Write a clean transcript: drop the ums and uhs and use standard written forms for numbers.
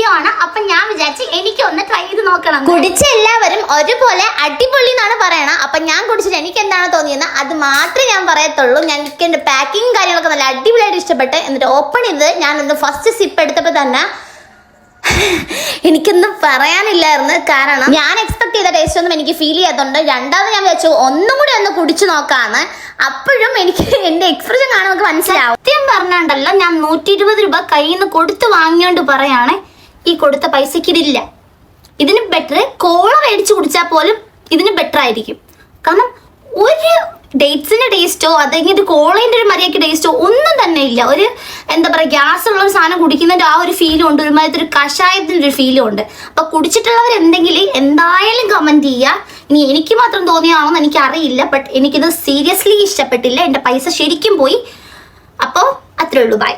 Video ആണ്. അപ്പൊ ഞാൻ വിചാരിച്ചു എനിക്ക് ഒന്ന് ട്രൈ ചെയ്ത് നോക്കണം. കുടിച്ച എല്ലാവരും ഒരുപോലെ അടിപൊളി എന്നാണ് പറയണം. അപ്പൊ ഞാൻ കുടിച്ചിട്ട് എനിക്ക് എന്താണ് തോന്നിയെന്ന് അത് മാത്രമേ ഞാൻ പറയത്തുള്ളൂ. ഞങ്ങൾക്ക് എന്റെ പാക്കിങ് കാര്യങ്ങളൊക്കെ നല്ല അടിപൊളിയായിട്ട് ഇഷ്ടപ്പെട്ട്. എന്നിട്ട് ഓപ്പൺ ചെയ്ത് ഞാൻ ഒന്ന് ഫസ്റ്റ് സിപ്പ് എടുത്തപ്പോൾ തന്നെ എനിക്കൊന്നും പറയാനില്ലായിരുന്നു. കാരണം ഞാൻ എക്സ്പെക്ട് ചെയ്ത ടേസ്റ്റ് ഒന്നും എനിക്ക് ഫീൽ ചെയ്യാത്തതുകൊണ്ട് രണ്ടാമത് ഞാൻ വെച്ചു ഒന്നും കൂടി ഒന്ന് കുടിച്ചു നോക്കാന്ന്. അപ്പോഴും എനിക്ക് എന്റെ എക്സ്പ്രഷൻ കാണാൻ നമുക്ക് മനസ്സിലാവും. സത്യം പറഞ്ഞാണ്ടല്ലോ, ഞാൻ 120 രൂപ കയ്യിൽ നിന്ന് കൊടുത്ത് വാങ്ങിയോണ്ട് പറയാണ്, ഈ കൊടുത്ത പൈസക്ക് ഇതില്ല. ഇതിന് ബെറ്റർ കോള മേടിച്ച് കുടിച്ചാൽ പോലും ഇതിന് ബെറ്റർ ആയിരിക്കും. കാരണം ഒരു ഡേറ്റ്സിന്റെ ടേസ്റ്റോ അല്ലെങ്കിൽ കോളേന്റെ ഒരു മര്യാദയ്ക്ക് ടേസ്റ്റോ ഒന്നും തന്നെ ഇല്ല. ഒരു എന്താ പറയുക, ഗ്യാസ് ഉള്ള ഒരു സാധനം കുടിക്കുന്നതിന്റെ ആ ഒരു ഫീലും ഉണ്ട്, ഒരുമാതിരി ഒരു കഷായത്തിന്റെ ഒരു ഫീലും ഉണ്ട്. അപ്പൊ കുടിച്ചിട്ടുള്ളവർ എന്തെങ്കിലും എന്തായാലും കമന്റ് ചെയ്യുക. ഇനി എനിക്ക് മാത്രം തോന്നിയാണോന്ന് എനിക്ക് അറിയില്ല. ബട്ട് എനിക്കിത് സീരിയസ്ലി ഇഷ്ടപ്പെട്ടില്ല. എന്റെ പൈസ ശരിക്കും പോയി. അപ്പോൾ അത്രേ ഉള്ളൂ. ബൈ.